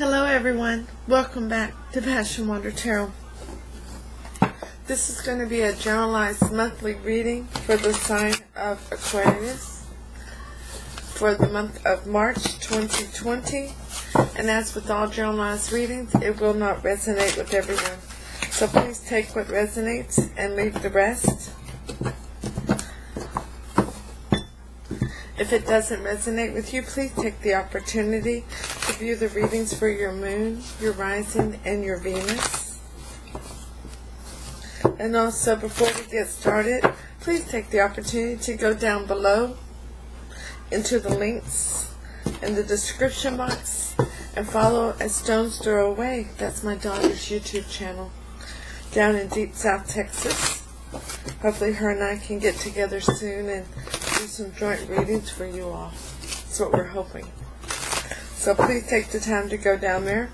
Hello everyone, welcome back to PassionWater Tarot. This is going to be a generalized monthly reading for the sign of Aquarius for the month of March 2020. And as with all generalized readings, it will not resonate with everyone. So please take what resonates and leave the rest. If it doesn't resonate with you, please take the opportunity to view the readings for your moon, your rising, and your Venus. And also, before we get started, please take the opportunity to go down below into the links in the description box and follow AStonesThrowAway. That's my daughter's YouTube channel down in deep South Texas. Hopefully her and I can get together soon and do some joint readings for you all. That's what we're hoping. So please take the time to go down there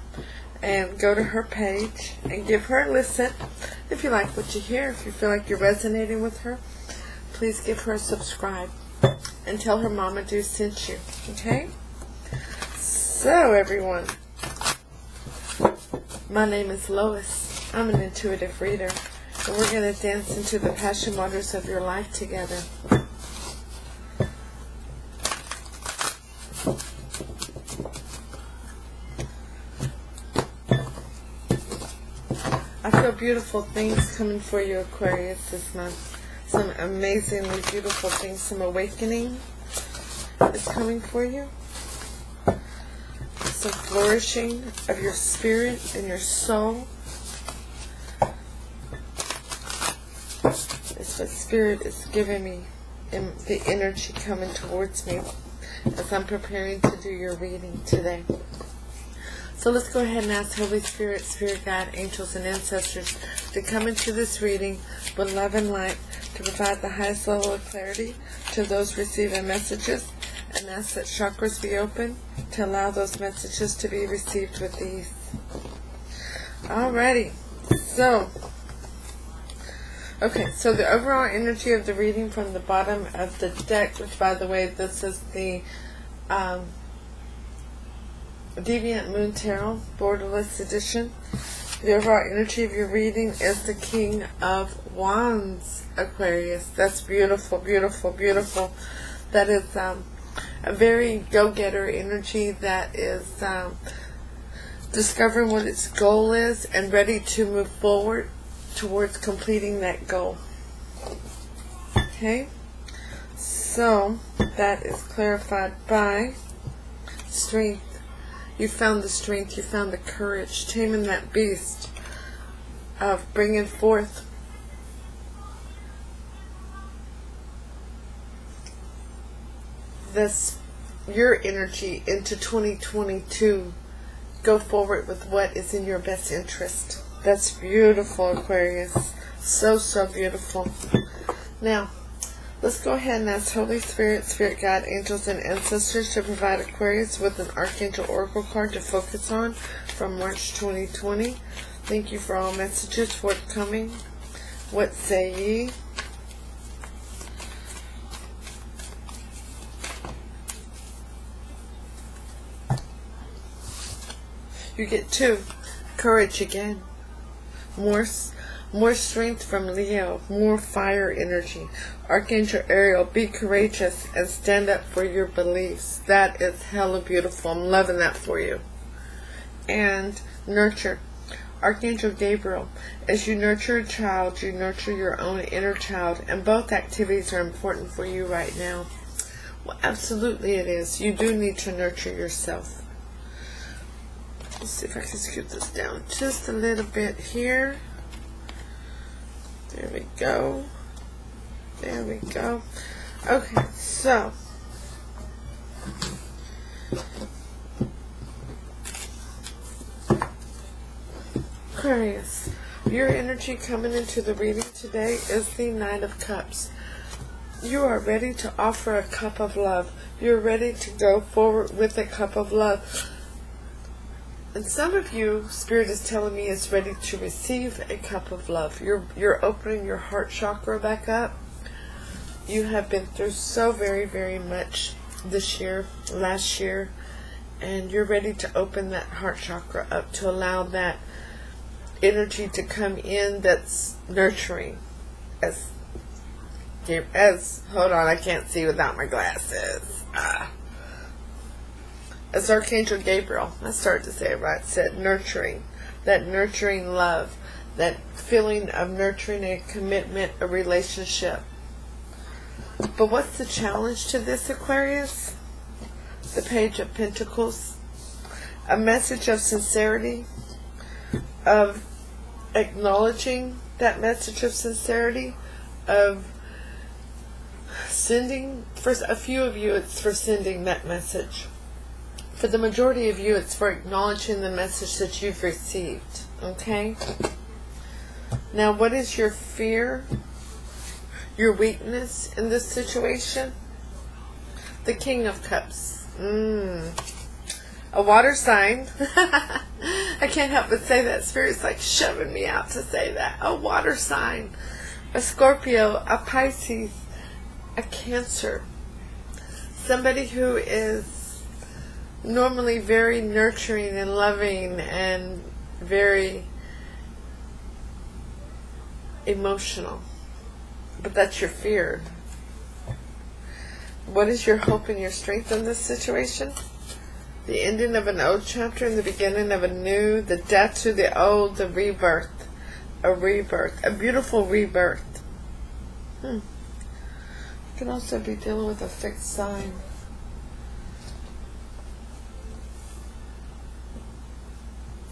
and go to her page and give her a listen. If you like what you hear, if you feel like you're resonating with her, please give her a subscribe and tell her Mama Do sent you. Okay? So everyone, my name is Lois. I'm an intuitive reader. And we're going to dance into the passion waters of your life together. I feel beautiful things coming for you, Aquarius, this month. Some amazingly beautiful things. Some awakening is coming for you. Some flourishing of your spirit and your soul. It's what Spirit is giving me, and the energy coming towards me as I'm preparing to do your reading today. So let's go ahead and ask Holy Spirit, Spirit Guide, angels, and ancestors to come into this reading with love and light to provide the highest level of clarity to those receiving messages, and ask that chakras be open to allow those messages to be received with ease. Alrighty, so the overall energy of the reading from the bottom of the deck, which by the way, this is the Deviant Moon Tarot Borderless Edition. The overall energy of your reading is the King of Wands, Aquarius. That's beautiful, beautiful, beautiful. That is a very go-getter energy that is discovering what its goal is and ready to move forward towards completing that goal. Okay, so that is clarified by strength. You found the strength, you found the courage, taming that beast of bringing forth your energy into 2022. Go forward with what is in your best interest. That's beautiful, Aquarius. So, so beautiful. Now, let's go ahead and ask Holy Spirit, Spirit Guide, angels, and ancestors to provide Aquarius with an Archangel Oracle card to focus on from March 2020. Thank you for all messages forthcoming. What say ye? You get 2. Courage again. More strength from Leo, more fire energy. Archangel Ariel, be courageous and stand up for your beliefs. That is hella beautiful. I'm loving that for you. And nurture. Archangel Gabriel, as you nurture a child, you nurture your own inner child, and both activities are important for you right now. Well, absolutely it is. You do need to nurture yourself. Let's see if I can scoot this down just a little bit here. There we go. There we go. Okay, so Aquarius, your energy coming into the reading today is the Knight of Cups. You are ready to offer a cup of love. You're ready to go forward with a cup of love. And some of you, Spirit is telling me, is ready to receive a cup of love. You're opening your heart chakra back up. You have been through so very, very much this year, last year, And you're ready to open that heart chakra up to allow that energy to come in that's nurturing. As hold on, I can't see without my glasses. As Archangel Gabriel, I started to say it right, said nurturing. That nurturing love. That feeling of nurturing a commitment, a relationship. But what's the challenge to this, Aquarius? The Page of Pentacles. A message of sincerity, of acknowledging that message of sincerity, of sending, for a few of you it's for sending that message. For the majority of you it's for acknowledging the message that you've received. Okay? Now what is your fear, your weakness in this situation? The King of Cups. A water sign. I can't help but say that. Spirit's like shoving me out to say that. A water sign. A Scorpio. A Pisces. A Cancer. Somebody who is normally very nurturing and loving and very emotional. But that's your fear. What is your hope and your strength in this situation? The ending of an old chapter and the beginning of a new, the death to the old, the rebirth. A rebirth. A beautiful rebirth. You can also be dealing with a fixed sign.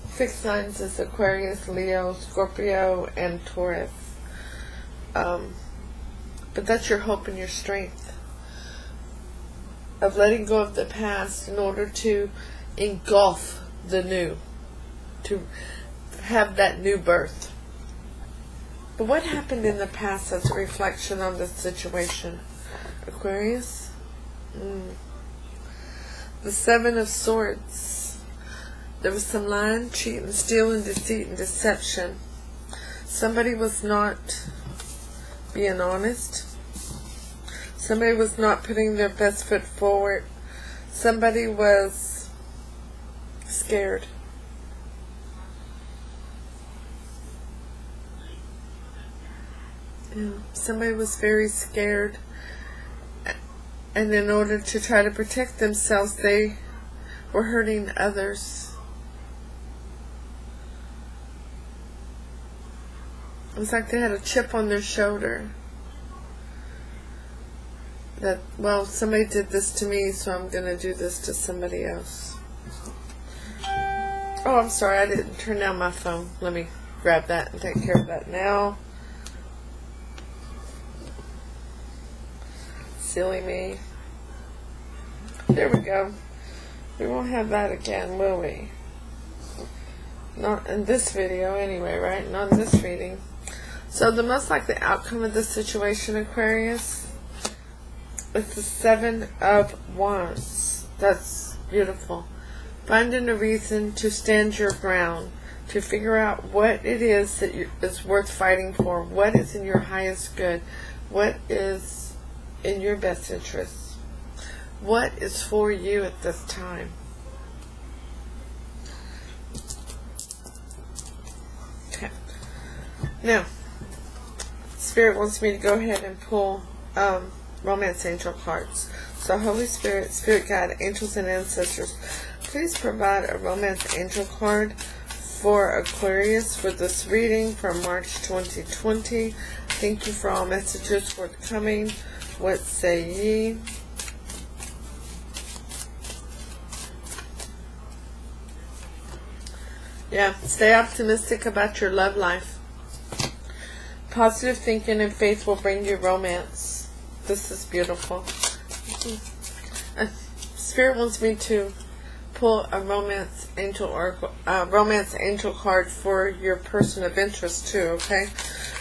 Fixed signs is Aquarius, Leo, Scorpio, and Taurus. But that's your hope and your strength. Of letting go of the past in order to engulf the new. To have that new birth. But what happened in the past as a reflection on this situation, Aquarius? The Seven of Swords. There was some lying, cheating, stealing, deceit, and deception. Somebody was not being honest. Somebody was not putting their best foot forward. Somebody was scared. Somebody was very scared. And in order to try to protect themselves, they were hurting others. It was like they had a chip on their shoulder. That, well, somebody did this to me, so I'm going to do this to somebody else. Oh, I'm sorry, I didn't turn down my phone. Let me grab that and take care of that now. Silly me. There we go. We won't have that again, will we? Not in this video anyway, right? Not in this reading. So the most likely outcome of this situation, Aquarius, is the Seven of Wands. That's beautiful. Finding a reason to stand your ground, to figure out what it is that is worth fighting for, what is in your highest good, what is in your best interest, what is for you at this time. Okay. Now, Spirit wants me to go ahead and pull Romance Angel cards. So Holy Spirit, Spirit Guide, Angels and Ancestors, please provide a Romance Angel card for Aquarius for this reading from March 2020. Thank you for all messages forthcoming. What say ye? Yeah, stay optimistic about your love life. Positive thinking and faith will bring you romance. This is beautiful. Spirit wants me to pull a romance angel card for your person of interest too, okay?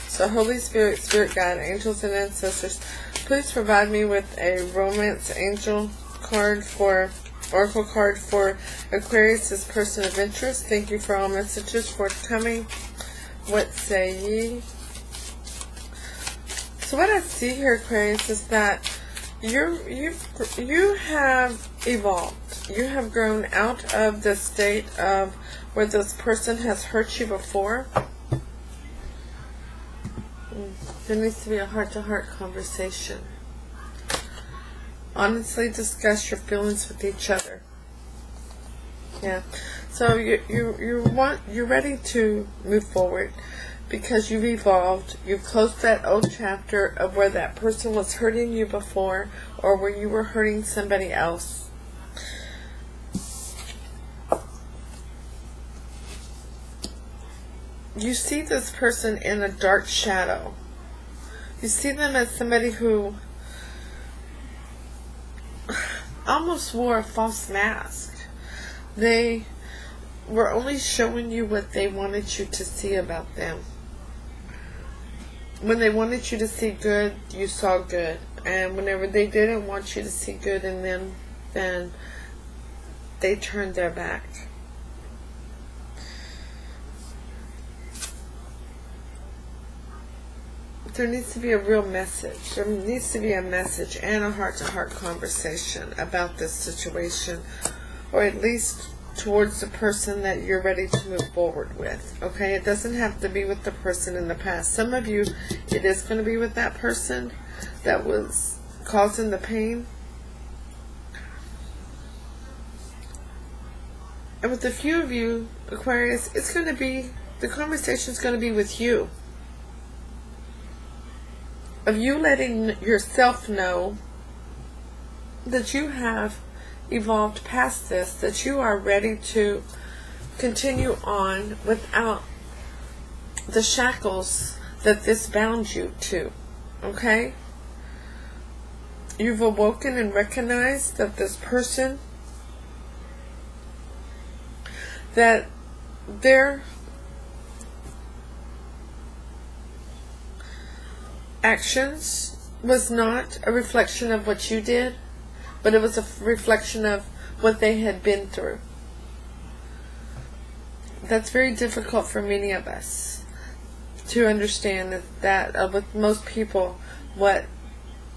So Holy Spirit, Spirit Guide, Angels and Ancestors, please provide me with a romance angel card for oracle card for Aquarius' person of interest. Thank you for all messages forthcoming. What say ye? So what I see here, Aquarius, is that you have evolved. you have grown out of the state of where this person has hurt you before. There needs to be a heart-to-heart conversation. Honestly discuss your feelings with each other. Yeah. So you're ready to move forward because you've evolved. You've closed that old chapter of where that person was hurting you before or where you were hurting somebody else. You see this person in a dark shadow. You see them as somebody who almost wore a false mask. They were only showing you what they wanted you to see about them. When they wanted you to see good, you saw good. And whenever they didn't want you to see good in them, then they turned their back. There needs to be a real message. There needs to be a message and a heart-to-heart conversation about this situation, or at least towards the person that you're ready to move forward with. Okay? It doesn't have to be with the person in the past. Some of you, it is going to be with that person that was causing the pain. And with a few of you, Aquarius, it's going to be, the conversation is going to be with you. Of you letting yourself know that you have evolved past this, that you are ready to continue on without the shackles that this bound you to. Okay? You've awoken and recognized that this person, that their actions was not a reflection of what you did, but it was a reflection of what they had been through. That's very difficult for many of us to understand, that with most people, what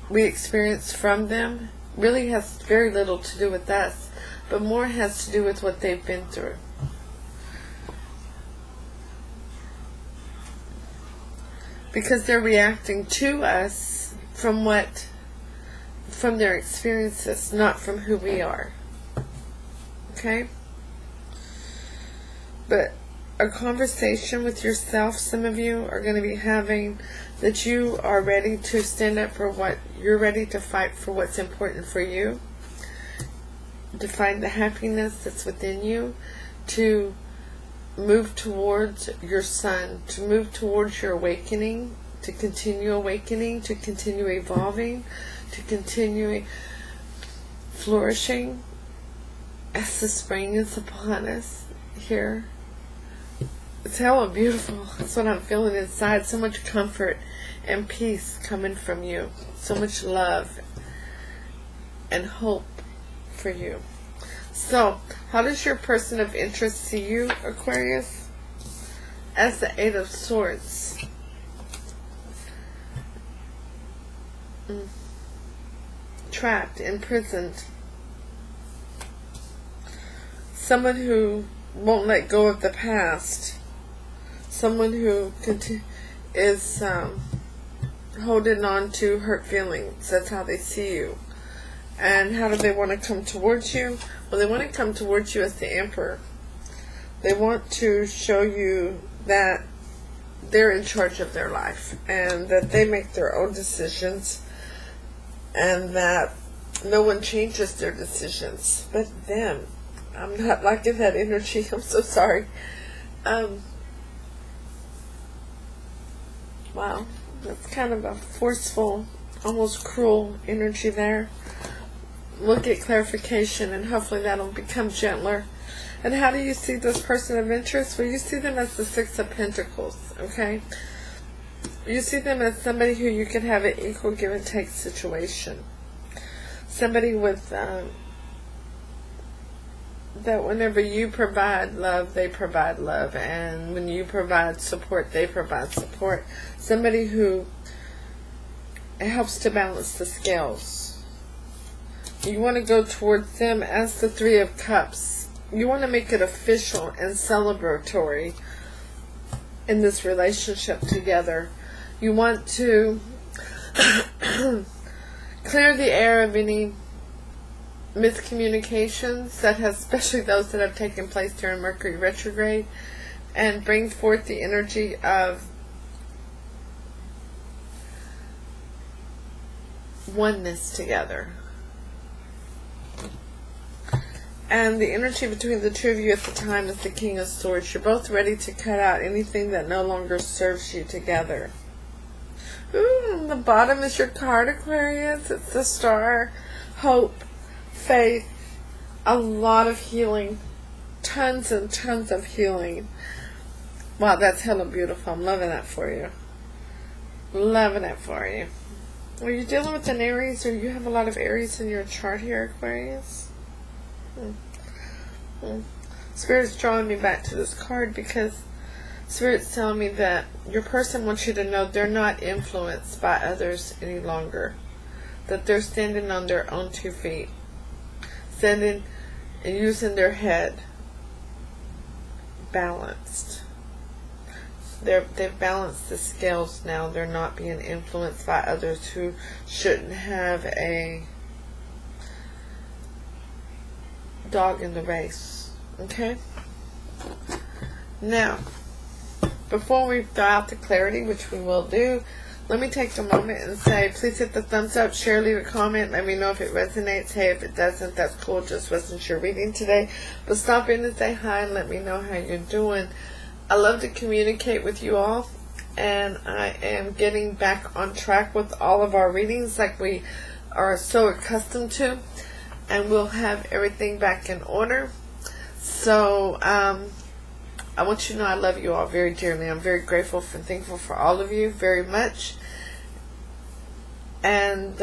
we experience from them really has very little to do with us, but more has to do with what they've been through. Because they're reacting to us from their experiences, not from who we are. Okay? But a conversation with yourself, some of you are going to be having, that you are ready to stand up for what you're ready to fight for, what's important for you, to find the happiness that's within you, to move towards your sun, to move towards your awakening, to continue awakening, to continue evolving, to continue flourishing as the spring is upon us here. It's hella beautiful. That's what I'm feeling inside. So much comfort and peace coming from you. So much love and hope for you. So, how does your person of interest see you, Aquarius? As the Eight of Swords. Trapped, imprisoned. Someone who won't let go of the past. Someone who is holding on to hurt feelings. That's how they see you. And how do they want to come towards you? Well, they want to come towards you as the Emperor. They want to show you that they're in charge of their life and that they make their own decisions and that no one changes their decisions but them. I'm not liking that energy. I'm so sorry. Wow. That's kind of a forceful, almost cruel energy there. We'll get clarification and hopefully that'll become gentler. And how do you see this person of interest? Well, you see them as the Six of Pentacles, okay? You see them as somebody who you can have an equal give and take situation. Somebody with, that whenever you provide love, they provide love. And when you provide support, they provide support. Somebody who helps to balance the scales. You want to go towards them as the Three of Cups. You want to make it official and celebratory in this relationship together. You want to clear the air of any miscommunications that has, especially those that have taken place during Mercury retrograde, and bring forth the energy of oneness together. And the energy between the two of you at the time is the King of Swords. You're both ready to cut out anything that no longer serves you together. Ooh, the bottom is your card, Aquarius. It's the Star, hope, faith, a lot of healing, tons and tons of healing. Wow, that's hella beautiful. I'm loving that for you. Loving it for you. Are you dealing with an Aries, or you have a lot of Aries in your chart here, Aquarius? Spirit's drawing me back to this card because Spirit's telling me that your person wants you to know they're not influenced by others any longer. That they're standing on their own 2 feet. Standing and using their head. Balanced. They've balanced the scales now. They're not being influenced by others who shouldn't have a dog in the race. Okay? Now, before we throw out the clarity, which we will do, let me take a moment and say, please hit the thumbs up, share, leave a comment, let me know if it resonates. Hey, if it doesn't, that's cool, just wasn't your reading today. But stop in and say hi and let me know how you're doing. I love to communicate with you all, and I am getting back on track with all of our readings like we are so accustomed to, and we'll have everything back in order. So I want you to know I love you all very dearly. I'm very grateful and thankful for all of you very much. And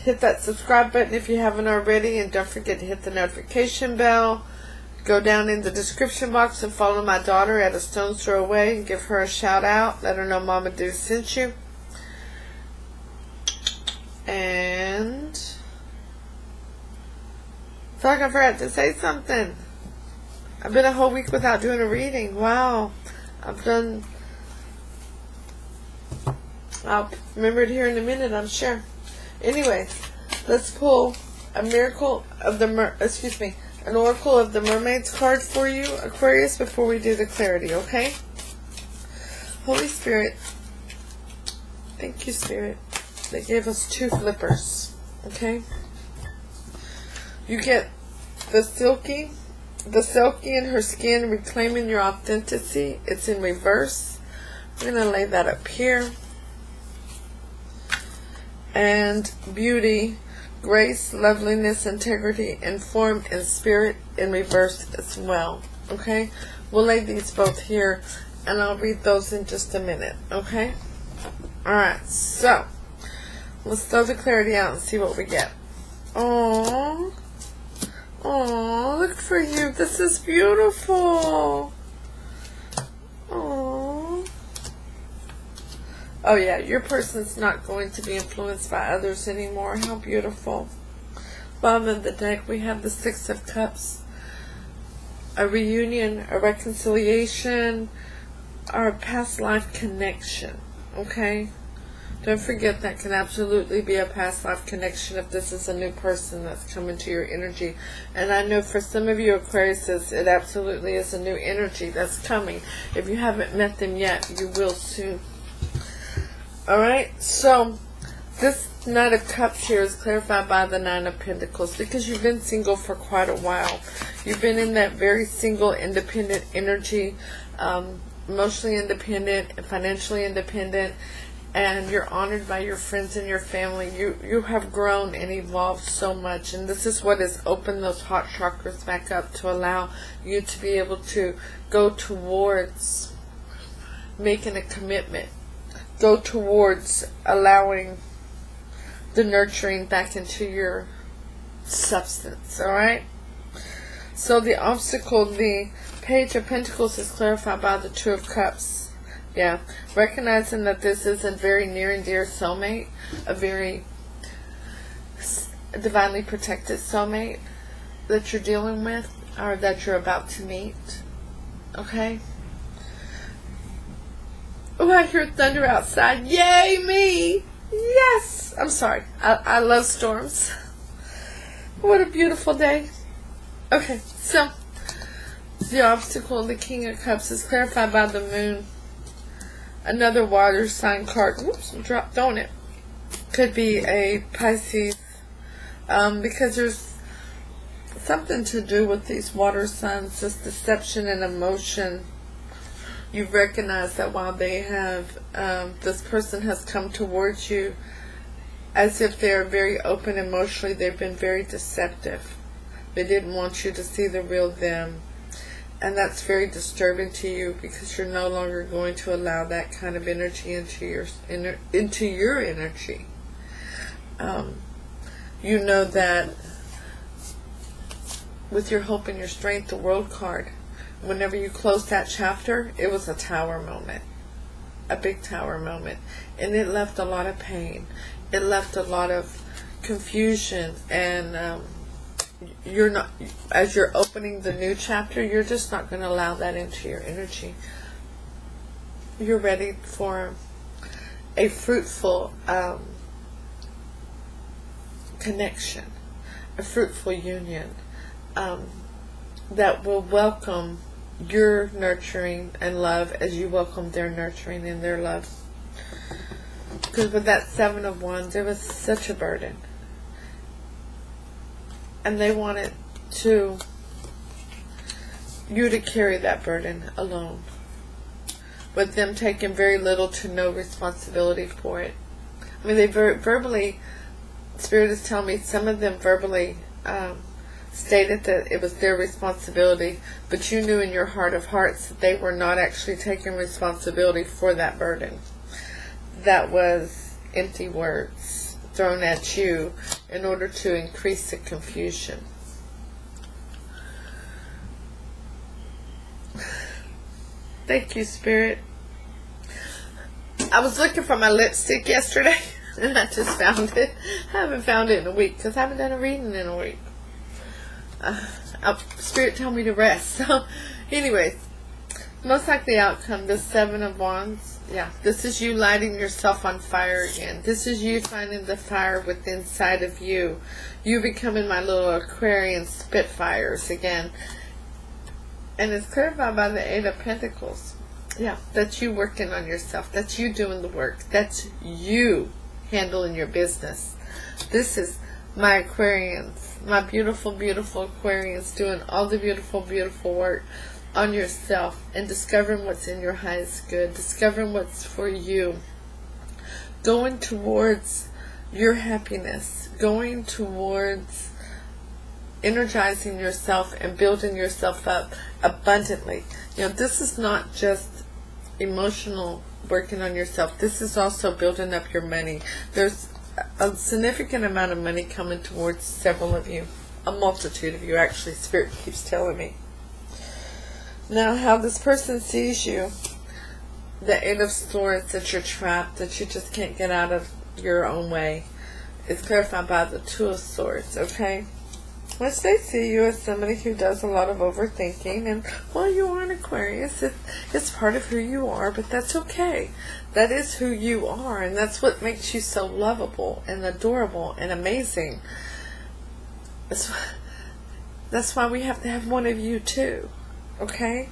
hit that subscribe button if you haven't already, and don't forget to hit the notification bell. Go down in the description box and follow my daughter at AStonesThrowAway and give her a shout out. Let her know Mama Do sent you. And I feel like I forgot to say something. I've been a whole week without doing a reading. Wow. I'll remember it here in a minute, I'm sure. Anyway, let's pull a miracle of the an Oracle of the Mermaids card for you, Aquarius, before we do the clarity, okay? Holy Spirit, thank you, Spirit. They gave us 2 flippers, okay? You get the Silky in her skin, reclaiming your authenticity. It's in reverse. I'm going to lay that up here. And Beauty, grace, loveliness, integrity, and form and spirit in reverse as well. Okay? We'll lay these both here, and I'll read those in just a minute. Okay? Alright, so let's throw the clarity out and see what we get. Aww. Aww, look for you. This is beautiful. Aww. Oh yeah, your person's not going to be influenced by others anymore. How beautiful. Bottom of the deck, we have the 6 of Cups. A reunion, a reconciliation, or a past life connection. Okay? Don't forget that can absolutely be a past life connection if this is a new person that's coming to your energy. And I know for some of you Aquarius, it absolutely is a new energy that's coming. If you haven't met them yet, you will soon. Alright, so this Knight of Cups here is clarified by the 9 of Pentacles because you've been single for quite a while. You've been in that very single, independent energy, emotionally independent, financially independent, and you're honored by your friends and your family. You have grown and evolved so much, and this is what has opened those heart chakras back up to allow you to be able to go towards making a commitment. Go towards allowing the nurturing back into your substance, alright? So the obstacle, the Page of Pentacles, is clarified by the 2 of Cups. Yeah, recognizing that this is a very near and dear soulmate, a very a divinely protected soulmate that you're dealing with or that you're about to meet. Okay? Oh, I hear thunder outside. Yay, me! Yes! I'm sorry. I love storms. What a beautiful day. Okay, so the obstacle, the King of Cups, is clarified by the moon. Another water sign card. Whoops, dropped on it. Could be a Pisces. Because there's something to do with these water signs, this deception and emotion. You recognize that while they have, this person has come towards you as if they're very open emotionally, they've been very deceptive. They didn't want you to see the real them. And that's very disturbing to you because you're no longer going to allow that kind of energy into your energy. You know that with your hope and your strength, the World card, whenever you closed that chapter, it was a tower moment. A big tower moment. And it left a lot of pain. It left a lot of confusion. And you're not, as you're opening the new chapter, you're just not going to allow that into your energy. You're ready for a fruitful connection, a fruitful union that will welcome your nurturing and love as you welcome their nurturing and their love. Because with that Seven of Wands, there was such a burden. And they wanted you to carry that burden alone. With them taking very little to no responsibility for it. I mean, they verbally, Spirit is telling me, some of them verbally stated that it was their responsibility, but you knew in your heart of hearts that they were not actually taking responsibility for that burden. That was empty words thrown at you in order to increase the confusion. Thank you, Spirit. I was looking for my lipstick yesterday and I just found it. I haven't found it in a week because I haven't done a reading in a week. Spirit told me to rest. So, anyways, most likely outcome, the Seven of Wands. Yeah, this is you lighting yourself on fire again. This is you finding the fire within inside of you. You becoming my little Aquarian Spitfires again. And it's clarified by the Eight of Pentacles. Yeah, that's you working on yourself. That's you doing the work. That's you handling your business. This is my Aquarians, my beautiful, beautiful Aquarians, doing all the beautiful, beautiful work on yourself and discovering what's in your highest good, discovering what's for you, going towards your happiness, going towards energizing yourself and building yourself up abundantly. You know, this is not just emotional working on yourself. This is also building up your money. There's a significant amount of money coming towards several of you. A multitude of you, actually, Spirit keeps telling me. Now, how this person sees you, the Eight of Swords, that you're trapped, that you just can't get out of your own way, is clarified by the Two of Swords, okay? Which they see you as somebody who does a lot of overthinking, and, well, you are an Aquarius. It's part of who you are, but that's okay. That is who you are, and that's what makes you so lovable and adorable and amazing. That's why we have to have one of you, too. Okay?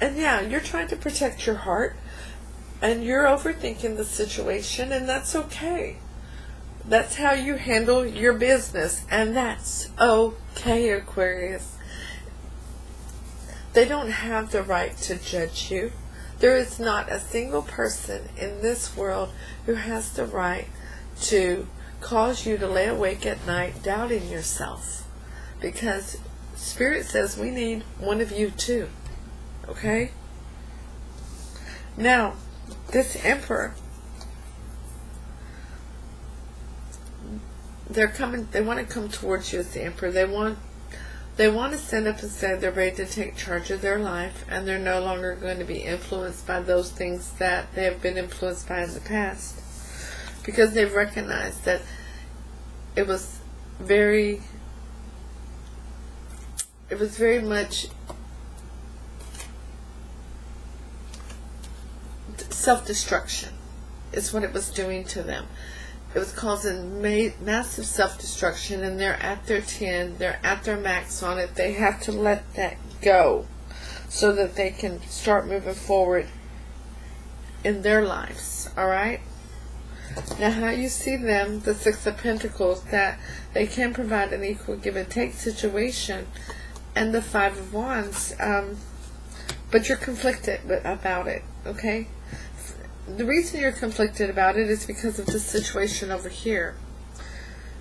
And yeah, you're trying to protect your heart, and you're overthinking the situation, and that's okay. That's how you handle your business, and that's okay, Aquarius. They don't have the right to judge you. There is not a single person in this world who has the right to cause you to lay awake at night doubting yourself. Because Spirit says we need one of you too. Okay? Now, this Emperor, they want to come towards you as the Emperor. They want to stand up and say they're ready to take charge of their life, and they're no longer going to be influenced by those things that they have been influenced by in the past, because they've recognized that it was very, it was very much self-destruction is what it was doing to them. It was causing massive self-destruction, and they're at their 10, they're at their max on it. They have to let that go so that they can start moving forward in their lives. Alright? Now how you see them, the Six of Pentacles, that they can provide an equal give and take situation, and the Five of Wands, but you're conflicted about it, okay? The reason you're conflicted about it is because of this situation over here.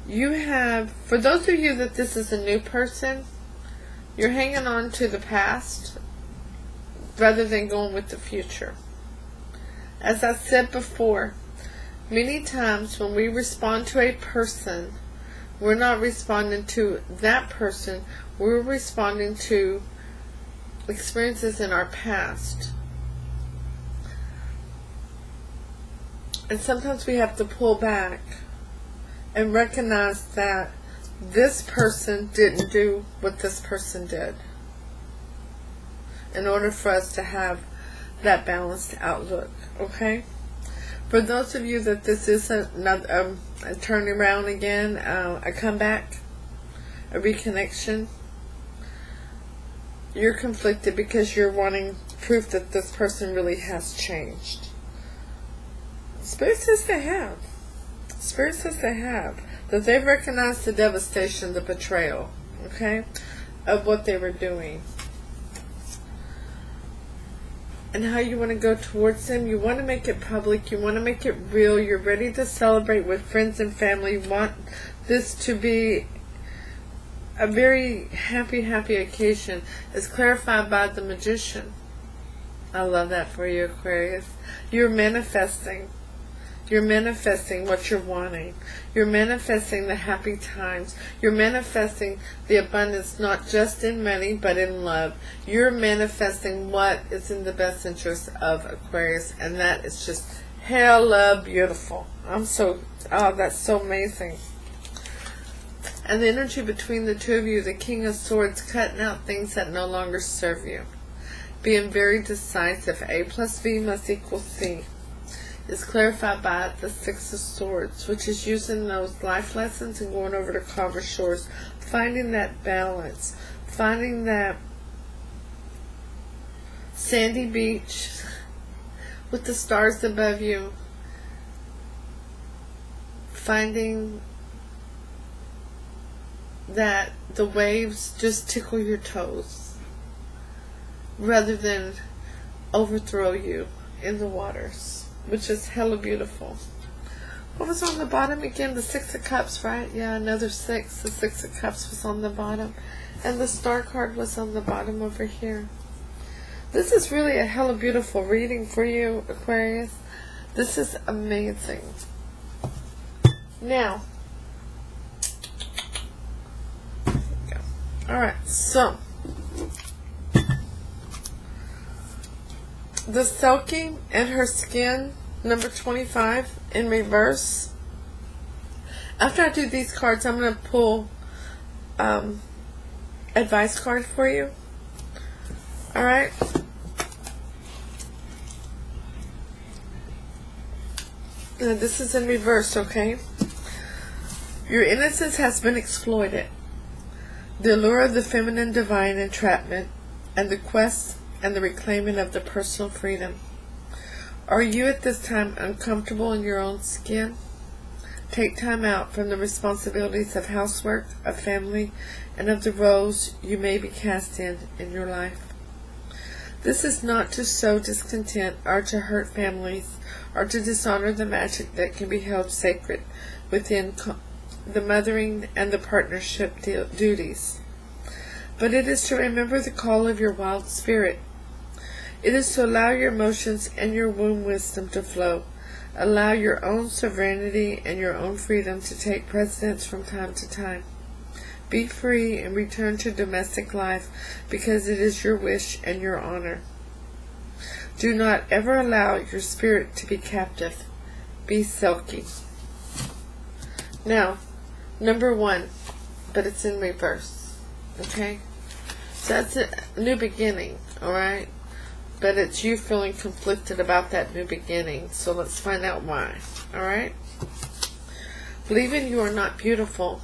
You have, for those of you that this is a new person, you're hanging on to the past rather than going with the future. As I said before, many times when we respond to a person, we're not responding to that person, we're responding to experiences in our past. And sometimes we have to pull back and recognize that this person didn't do what this person did in order for us to have that balanced outlook, okay? For those of you that this is another a turning around again, a comeback, a reconnection, you're conflicted because you're wanting proof that this person really has changed. Spirit says they have. Spirit says they have. That they've recognized the devastation, the betrayal, okay, of what they were doing. And how you want to go towards them. You want to make it public. You want to make it real. You're ready to celebrate with friends and family. You want this to be a very happy occasion. It's clarified by the Magician. I love that for you, Aquarius. You're manifesting. You're manifesting what you're wanting. You're manifesting the happy times. You're manifesting the abundance, not just in money, but in love. You're manifesting what is in the best interest of Aquarius, and that is just hella beautiful. That's so amazing. And the energy between the two of you, the King of Swords, cutting out things that no longer serve you. Being very decisive. A plus B must equal C. Is clarified by the Six of Swords, which is using those life lessons and going over to calmer shores, finding that balance, finding that sandy beach with the stars above you, finding that the waves just tickle your toes rather than overthrow you in the waters. Which is hella beautiful. What was on the bottom again? The Six of Cups, right? Yeah, another 6. The Six of Cups was on the bottom. And the Star card was on the bottom over here. This is really a hella beautiful reading for you, Aquarius. This is amazing. Now, there we go. Alright, so the Selkie and her skin, number 25, in reverse. After I do these cards, I'm going to pull advice card for you. Alright? Now this is in reverse, okay? Your innocence has been exploited. The allure of the feminine divine entrapment and the quest and the reclaiming of the personal freedom. Are you at this time uncomfortable in your own skin? Take time out from the responsibilities of housework, of family, and of the roles you may be cast in your life. This is not to sow discontent or to hurt families or to dishonor the magic that can be held sacred within the mothering and the partnership duties. But it is to remember the call of your wild spirit. It is to allow your emotions and your womb wisdom to flow. Allow your own sovereignty and your own freedom to take precedence from time to time. Be free and return to domestic life because it is your wish and your honor. Do not ever allow your spirit to be captive. Be Selkie. Now, number 1. but it's in reverse. Okay? So that's a new beginning, alright? But it's you feeling conflicted about that new beginning. So let's find out why. Alright? Believing you are not beautiful.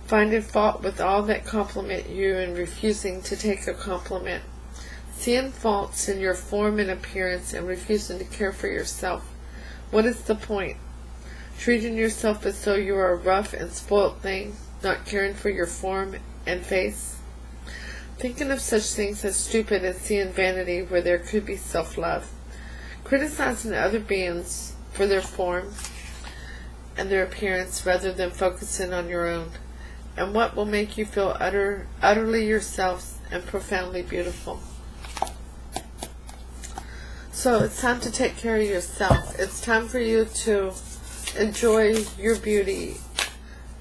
Finding fault with all that compliment you and refusing to take a compliment. Seeing faults in your form and appearance and refusing to care for yourself. What is the point? Treating yourself as though you are a rough and spoiled thing, not caring for your form and face. Thinking of such things as stupid and seeing vanity where there could be self-love. Criticizing other beings for their form and their appearance rather than focusing on your own. And what will make you feel utterly yourselves and profoundly beautiful. So it's time to take care of yourself. It's time for you to enjoy your beauty.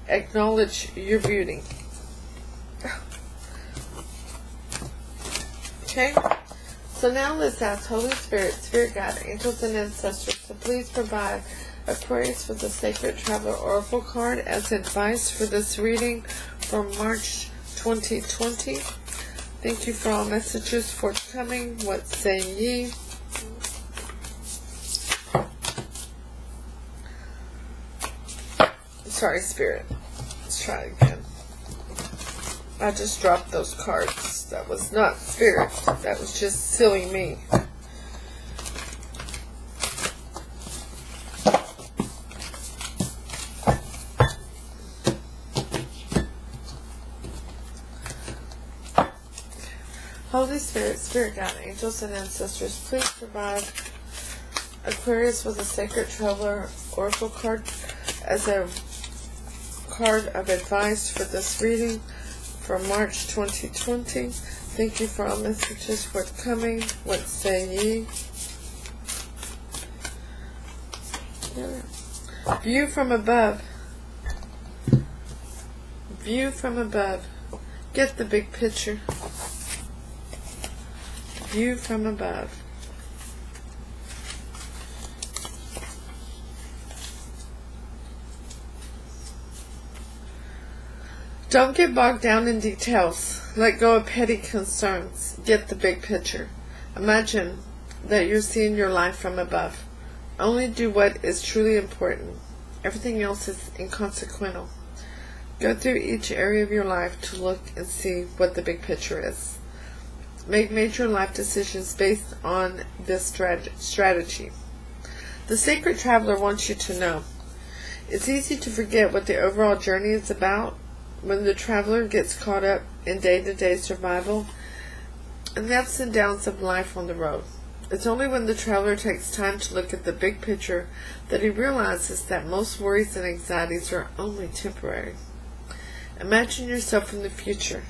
Acknowledge your beauty. Okay? So now let's ask Holy Spirit, Spirit Guide, angels, and ancestors to please provide Aquarius with a Sacred Traveler Oracle card as advice for this reading for March 2020. Thank you for all messages forthcoming. What say ye? Sorry, Spirit. Let's try it again. I just dropped those cards. That was not Spirit. That was just silly me. Holy Spirit, Spirit Guide, angels, and ancestors, please provide Aquarius with a Sacred Traveler Oracle card as a card of advice for this reading for March 2020. Thank you for all messages forthcoming. What say ye? View from above. View from above. Get the big picture. View from above. Don't get bogged down in details. Let go of petty concerns. Get the big picture. Imagine that you're seeing your life from above. Only do what is truly important. Everything else is inconsequential. Go through each area of your life to look and see what the big picture is. Make major life decisions based on this strategy. The Sacred Traveler wants you to know it's easy to forget what the overall journey is about when the traveler gets caught up in day-to-day survival and the ups and downs of life on the road. It's only when the traveler takes time to look at the big picture that he realizes that most worries and anxieties are only temporary. Imagine yourself in the future.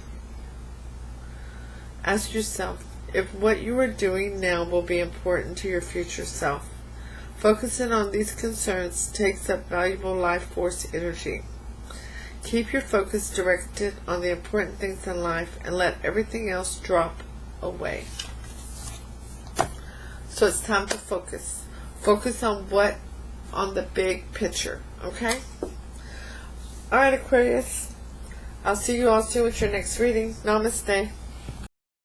Ask yourself if what you are doing now will be important to your future self. Focusing on these concerns takes up valuable life force energy. Keep your focus directed on the important things in life and let everything else drop away. So it's time to focus. Focus on the big picture, okay? Alright, Aquarius. I'll see you all soon with your next reading. Namaste.